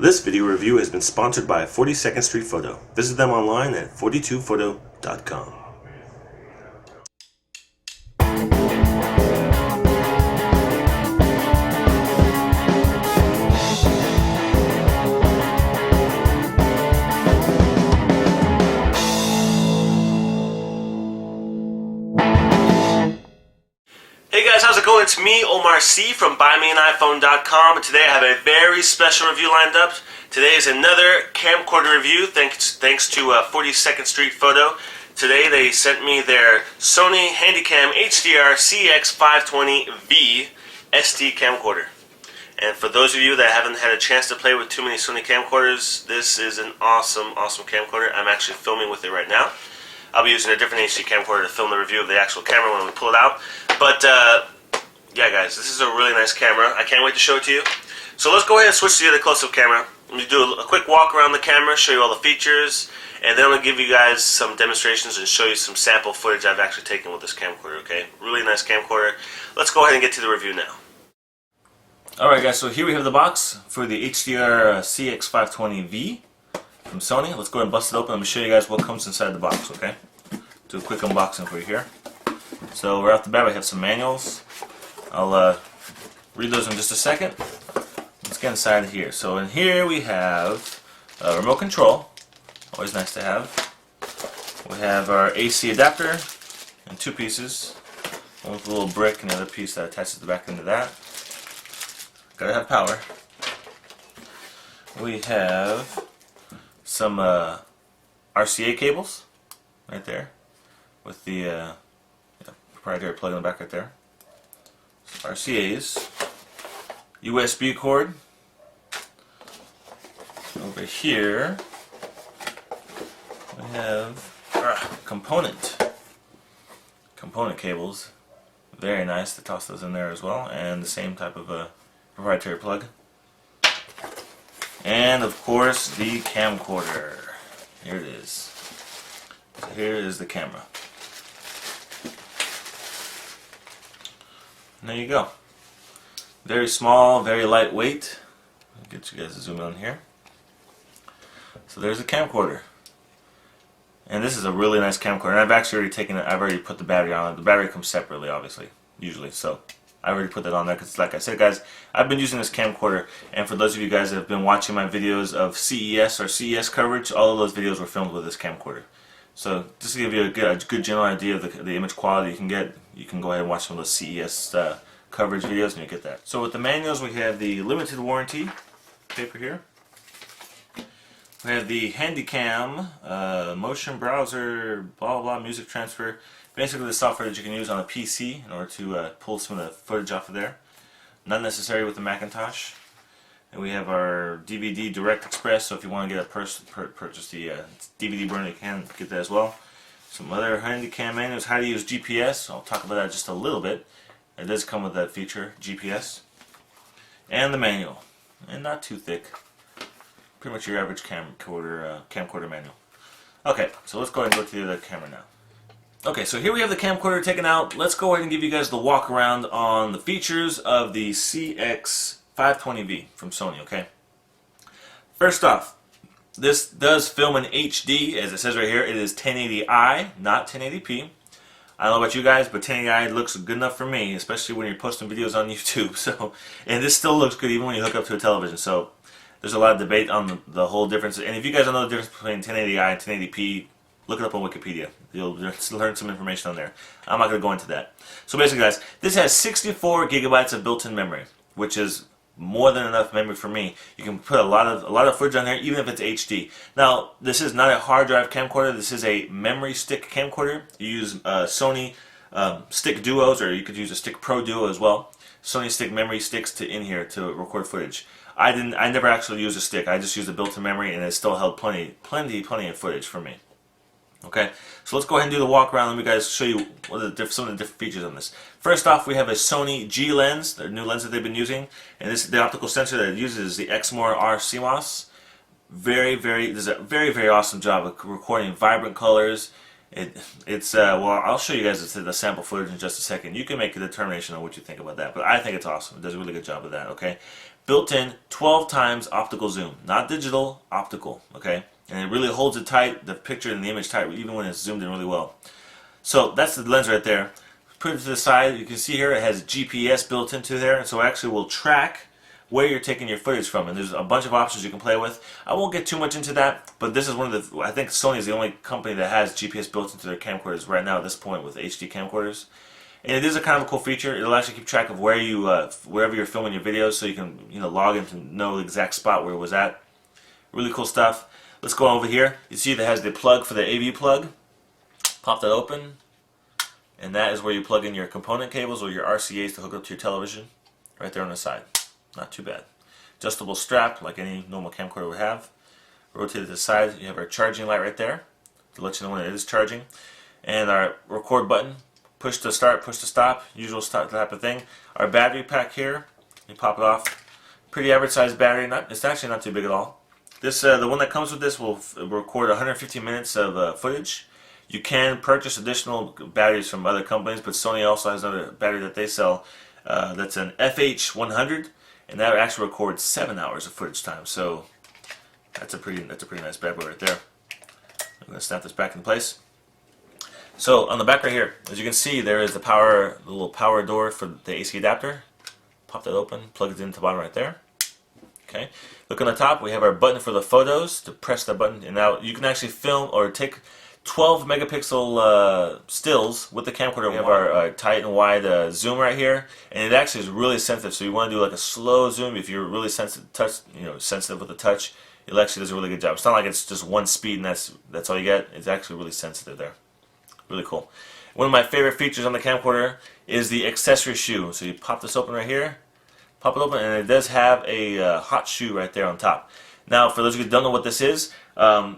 This video review has been sponsored by 42nd Street Photo. Visit them online at 42photo.com. Hey guys, how's it going? It's me, Omar C from BuyMeAnIPhone.com, and today I have a very special review lined up. Today is another camcorder review, thanks to 42nd Street Photo. Today they sent me their Sony Handycam HDR-CX520V SD camcorder. And for those of you that haven't had a chance to play with too many Sony camcorders, this is an awesome camcorder. I'm actually filming with it right now. I'll be using a different HD camcorder to film the review of the actual camera when we pull it out. But, yeah guys, this is a really nice camera. I can't wait to show it to you. So let's go ahead and switch to the other close-up camera. Let me do a quick walk around the camera, show you all the features, and then I'm going to give you guys some demonstrations and show you some sample footage I've actually taken with this camcorder, okay? Really nice camcorder. Let's go ahead and get to the review now. Alright guys, so here we have the box for the HDR-CX520V from Sony. Let's go ahead and bust it open. Let me show you guys what comes inside the box, okay? Do a quick unboxing for you here. So right off the bat we have some manuals. I'll read those in just a second. Let's get inside here. So in here we have a remote control. Always nice to have. We have our AC adapter in two pieces. One with a little brick and the other piece that attaches the back into that. Gotta have power. We have some RCA cables right there with the proprietary plug in the back right there. RCAs, USB cord. Over here we have component cables. Very nice to toss those in there as well, and the same type of proprietary plug. And of course the camcorder. Here it is. So here is the camera. And there you go. Very small, very lightweight. I'll get you guys to zoom in on here. So there's the camcorder. And this is a really nice camcorder. And I've actually already taken it, I've already put the battery on it. The battery comes separately, obviously, usually. So I already put that on there because, like I said, guys, I've been using this camcorder, and for those of you guys that have been watching my videos of CES or CES coverage, all of those videos were filmed with this camcorder. So just to give you a good general idea of the image quality you can get, you can go ahead and watch some of those CES coverage videos and you get that. So with the manuals, we have the limited warranty paper here. We have the Handycam motion browser, blah blah, music transfer. Basically the software that you can use on a PC in order to pull some of the footage off of there. Not necessary with the Macintosh. And we have our DVD Direct Express, so if you want to get purchase the DVD burner, you can get that as well. Some other Handycam manuals, how to use GPS. I'll talk about that just a little bit. It does come with that feature, GPS. And the manual. And not too thick. Pretty much your average camcorder manual. Okay, so let's go ahead and go to the other camera now. Okay, so here we have the camcorder taken out. Let's go ahead and give you guys the walk around on the features of the CX520V from Sony, okay? First off, this does film in HD, as it says right here. It is 1080i, not 1080p. I don't know about you guys, but 1080i looks good enough for me, especially when you're posting videos on YouTube. So, and this still looks good even when you hook up to a television. So there's a lot of debate on the whole difference. And if you guys don't know the difference between 1080i and 1080p, look it up on Wikipedia. You'll learn some information on there. I'm not going to go into that. So basically, guys, this has 64 gigabytes of built-in memory, which is more than enough memory for me. You can put a lot of footage on there, even if it's HD. Now, this is not a hard drive camcorder. This is a memory stick camcorder. You use Sony stick duos, or you could use a stick Pro Duo as well. Sony stick memory sticks in here to record footage. I never actually used a stick. I just used a built-in memory, and it still held plenty of footage for me. Okay, so let's go ahead and do the walk around. Let me guys show you some of the different features on this. First off, we have a Sony G lens, the new lens that they've been using, and this the optical sensor that it uses is the Exmor R CMOS. Does a very awesome job of recording vibrant colors. Well, I'll show you guys the sample footage in just a second. You can make a determination on what you think about that, but I think it's awesome. It does a really good job of that, okay? built-in 12 times optical zoom, not digital, optical, okay? And it really holds it tight, the picture and the image tight, even when it's zoomed in really well. So that's the lens right there. Put it to the side, you can see here it has GPS built into there, and so it actually will track where you're taking your footage from, and there's a bunch of options you can play with. I won't get too much into that, but this is one of the, I think Sony is the only company that has GPS built into their camcorders right now at this point with HD camcorders. And it is a kind of a cool feature. It'll actually keep track of where you, wherever you're filming your videos, so you can, log in to know the exact spot where it was at. Really cool stuff. Let's go over here. You see that has the plug for the AV plug. Pop that open, and that is where you plug in your component cables or your RCAs to hook up to your television. Right there on the side. Not too bad. Adjustable strap like any normal camcorder would have. Rotate it to the side. You have our charging light right there to let you know when it is charging. And our record button. Push to start, push to stop. Usual start type of thing. Our battery pack here. You pop it off. Pretty average sized battery. It's actually not too big at all. This the one that comes with this will record 150 minutes of footage. You can purchase additional batteries from other companies, but Sony also has another battery that they sell that's an FH100. And that actually records 7 hours of footage time, so that's a pretty nice bad boy right there. I'm going to snap this back in place. So on the back right here, as you can see, there is the little power door for the AC adapter. Pop that open, plug it into the bottom right there. Okay. Look on the top, we have our button for the photos. To press the button, and now you can actually film or take 12 megapixel stills with the camcorder. We have our tight and wide zoom right here, and it actually is really sensitive. So you want to do like a slow zoom if you're really sensitive, sensitive with the touch. It actually does a really good job. It's not like it's just one speed and that's all you get. It's actually really sensitive there. Really cool. One of my favorite features on the camcorder is the accessory shoe. So you pop this open right here, pop it open, and it does have a hot shoe right there on top. Now, for those of you who don't know what this is,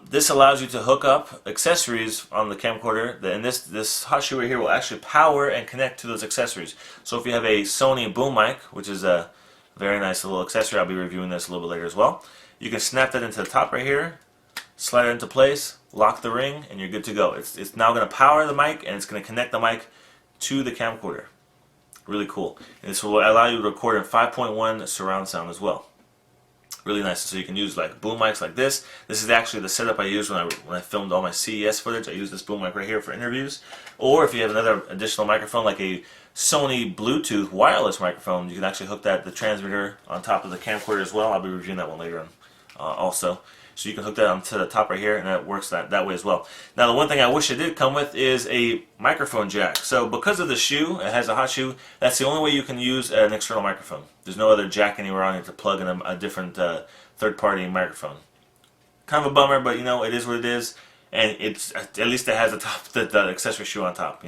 this allows you to hook up accessories on the camcorder, and this hot shoe right here will actually power and connect to those accessories. So if you have a Sony boom mic, which is a very nice little accessory, I'll be reviewing this a little bit later as well, you can snap that into the top right here, slide it into place, lock the ring, and you're good to go. It's now going to power the mic, and it's going to connect the mic to the camcorder. Really cool. And this will allow you to record in 5.1 surround sound as well. Really nice. So you can use like boom mics like this. This is actually the setup I used when I filmed all my CES footage. I use this boom mic right here for interviews. Or if you have another additional microphone like a Sony Bluetooth wireless microphone, you can actually hook the transmitter on top of the camcorder as well. I'll be reviewing that one later on also. So you can hook that onto the top right here, and that works that way as well. Now, the one thing I wish it did come with is a microphone jack. So because of the shoe, it has a hot shoe, that's the only way you can use an external microphone. There's no other jack anywhere on it to plug in a different third-party microphone. Kind of a bummer, but it is what it is, and at least it has the accessory shoe on top.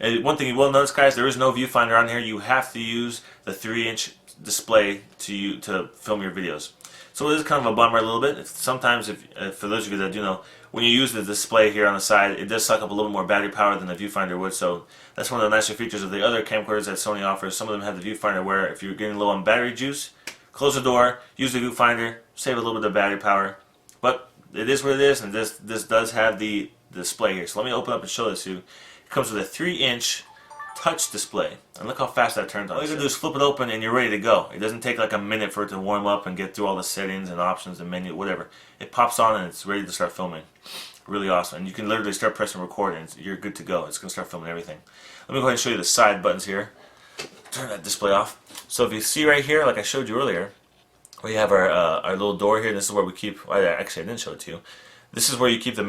And one thing you will notice, guys, there is no viewfinder on here. You have to use the 3-inch display to film your videos. So it is kind of a bummer a little bit. Sometimes, for those of you that do know, when you use the display here on the side, it does suck up a little more battery power than the viewfinder would. So that's one of the nicer features of the other camcorders that Sony offers. Some of them have the viewfinder where if you're getting low on battery juice, close the door, use the viewfinder, save a little bit of battery power. But it is what it is, and this does have the display here. So let me open up and show this to you. It comes with a 3-inch touch display, and look how fast that turns on. All you gotta do is flip it open and you're ready to go. It doesn't take like a minute for it to warm up and get through all the settings and options and menu, whatever. It pops on and it's ready to start filming. Really awesome. And you can literally start pressing record and you're good to go. It's gonna start filming everything. Let me go ahead and show you the side buttons here. Turn that display off. So if you see right here, like I showed you earlier, we have our little door here. This is where we keep, actually I didn't show it to you. This is where you keep the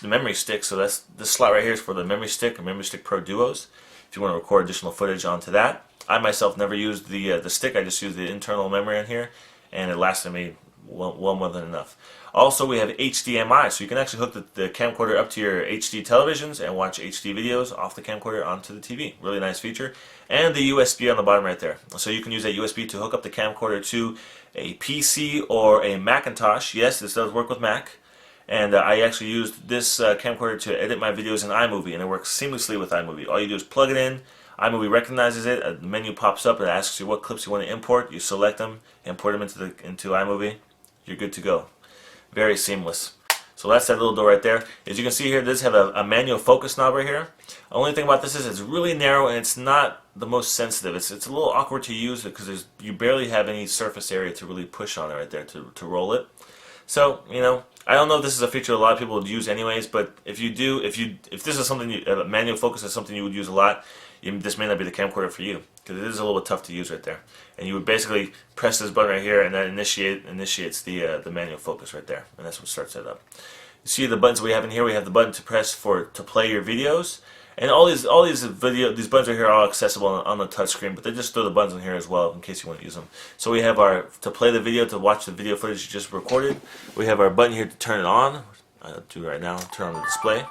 memory stick. So that's this slot right here is for the memory stick and Memory Stick Pro Duos. If you want to record additional footage onto that. I myself never used the stick. I just used the internal memory in here, and it lasted me well more than enough. Also, we have HDMI, so you can actually hook the camcorder up to your HD televisions and watch HD videos off the camcorder onto the TV. Really nice feature. And the USB on the bottom right there. So you can use that USB to hook up the camcorder to a PC or a Macintosh. Yes, this does work with Mac. And I actually used this camcorder to edit my videos in iMovie, and it works seamlessly with iMovie. All you do is plug it in, iMovie recognizes it, a menu pops up, and it asks you what clips you want to import. You select them, import them into iMovie. You're good to go. Very seamless. So that's that little door right there. As you can see here, it does have a manual focus knob right here. The only thing about this is it's really narrow and it's not the most sensitive. It's a little awkward to use because you barely have any surface area to really push on it right there to roll it. So, you know, I don't know if this is a feature a lot of people would use anyways, but if you do, if this is something, manual focus is something you would use a lot, this may not be the camcorder for you, because it is a little bit tough to use right there. And you would basically press this button right here, and that initiates the manual focus right there, and that's what starts it up. You see the buttons we have in here. We have the button to press to play your videos, and all these buttons right here are all accessible on the touch screen, but they just throw the buttons in here as well in case you want to use them. So we have our to play the video, to watch the video footage you just recorded. We have our button here to turn it on. I'll do it right now. Turn on the display.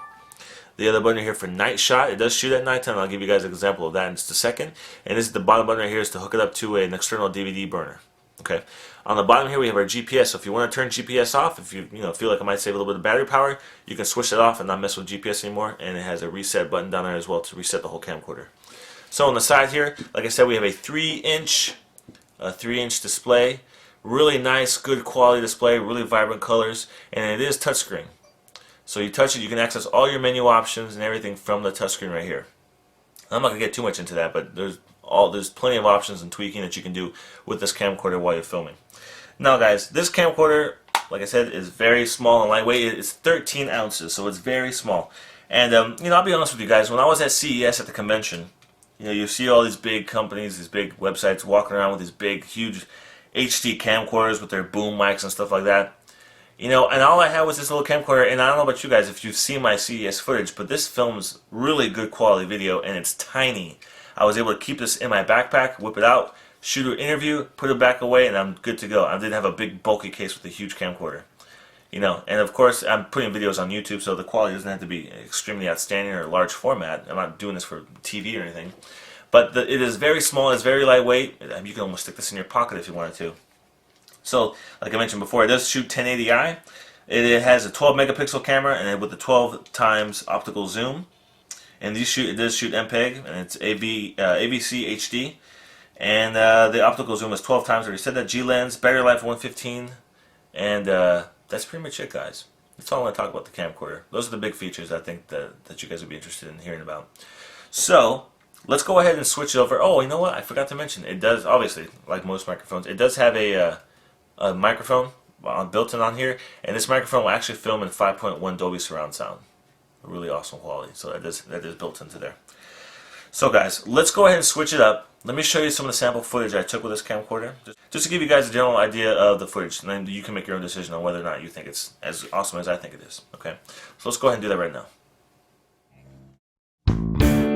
The other button here for night shot. It does shoot at nighttime. I'll give you guys an example of that in just a second. And this is the bottom button right here is to hook it up to an external DVD burner. Okay. On the bottom here we have our GPS. So if you want to turn GPS off, if you feel like it might save a little bit of battery power, you can switch it off and not mess with GPS anymore. And it has a reset button down there as well to reset the whole camcorder. So on the side here, like I said, we have a 3-inch display. Really nice, good quality display, really vibrant colors, and it is touchscreen. So you touch it, you can access all your menu options and everything from the touchscreen right here. I'm not going to get too much into that, but there's plenty of options and tweaking that you can do with this camcorder while you're filming. Now guys, this camcorder, like I said, is very small and lightweight. It's 13 ounces, so it's very small. And I'll be honest with you guys, when I was at CES at the convention, you see all these big companies, these big websites walking around with these big, huge HD camcorders with their boom mics and stuff like that. And all I had was this little camcorder, and I don't know about you guys if you've seen my CES footage, but this films really good quality video, and it's tiny. I was able to keep this in my backpack, whip it out, shoot an interview, put it back away, and I'm good to go. I didn't have a big bulky case with a huge camcorder. And of course I'm putting videos on YouTube, so the quality doesn't have to be extremely outstanding or large format. I'm not doing this for TV or anything. But it is very small, it's very lightweight. You can almost stick this in your pocket if you wanted to. So, like I mentioned before, it does shoot 1080i. It has a 12 megapixel camera and with a 12 times optical zoom. And it does shoot MPEG, and it's AVC HD. And the optical zoom is 12 times. I already said that. G-Lens, battery life 115, and that's pretty much it, guys. That's all I want to talk about the camcorder. Those are the big features I think that you guys would be interested in hearing about. So let's go ahead and switch it over. Oh, you know what? I forgot to mention. It does, obviously, like most microphones, it does have a microphone built in on here, and this microphone will actually film in 5.1 Dolby surround sound. Really awesome quality. So that is built into there. So guys, let's go ahead and switch it up. Let me show you some of the sample footage I took with this camcorder, just to give you guys a general idea of the footage, and then you can make your own decision on whether or not you think it's as awesome as I think it is. Okay, so let's go ahead and do that right now.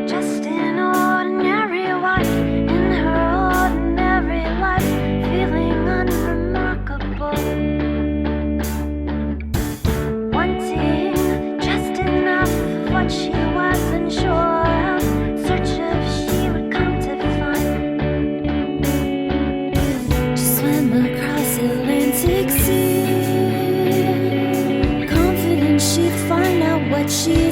Just an ordinary wife in her ordinary life, feeling unremarkable, wanting just enough of what she wasn't sure of, search if she would come to find. Just swim across Atlantic Sea, confident she'd find out what she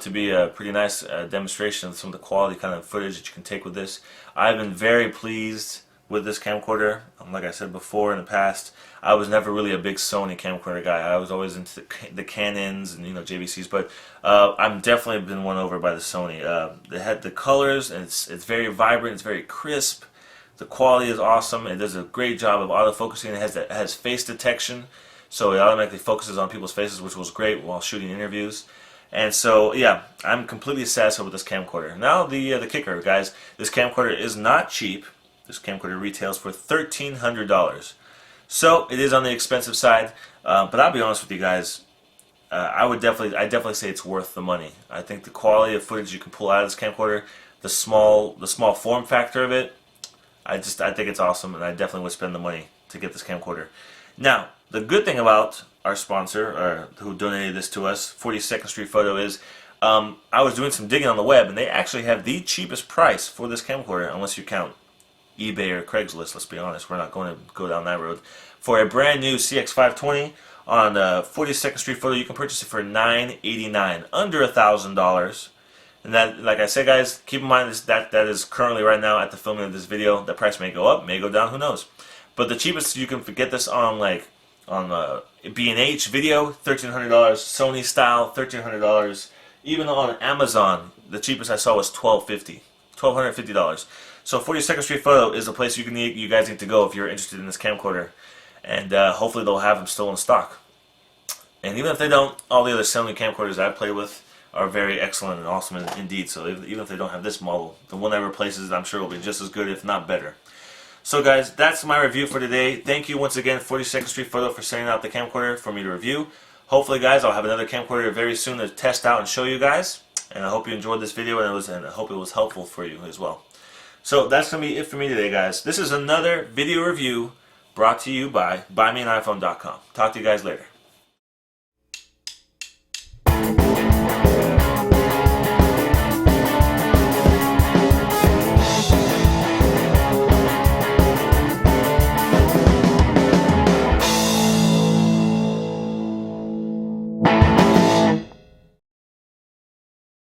out to be a pretty nice demonstration of some of the quality kind of footage that you can take with this. I've been very pleased with this camcorder. Like I said before in the past, I was never really a big Sony camcorder guy. I was always into the Canons and JVCs, but I'm definitely been won over by the Sony. They had the colors, and it's very vibrant, it's very crisp. The quality is awesome. It does a great job of autofocusing. It has face detection, so it automatically focuses on people's faces, which was great while shooting interviews. And so, yeah, I'm completely satisfied with this camcorder. Now, the kicker, guys, this camcorder is not cheap. This camcorder retails for $1,300. So it is on the expensive side, but I'll be honest with you guys. I definitely say it's worth the money. I think the quality of footage you can pull out of this camcorder, the small form factor of it, I think it's awesome, and I definitely would spend the money to get this camcorder. Now, the good thing about our sponsor, who donated this to us, 42nd Street Photo, is I was doing some digging on the web, and they actually have the cheapest price for this camcorder, unless you count eBay or Craigslist. Let's be honest, we're not going to go down that road. For a brand new CX520 on 42nd Street Photo, you can purchase it for $989, under $1,000. And that, like I said, guys, keep in mind that is currently right now at the filming of this video. The price may go up, may go down, who knows? But the cheapest you can get this on, like on B&H video, $1,300. Sony style, $1,300. Even on Amazon, the cheapest I saw was $1,250. So 42nd Street Photo is a place you guys need to go if you're interested in this camcorder, and hopefully they'll have them still in stock. And even if they don't, all the other Sony camcorders I've played with are very excellent and awesome indeed. So even if they don't have this model, the one that replaces it, I'm sure will be just as good, if not better. So guys, that's my review for today. Thank you once again, 42nd Street Photo, for sending out the camcorder for me to review. Hopefully, guys, I'll have another camcorder very soon to test out and show you guys. And I hope you enjoyed this video, and I hope it was helpful for you as well. So that's going to be it for me today, guys. This is another video review brought to you by BuyMeAnIPhone.com. Talk to you guys later.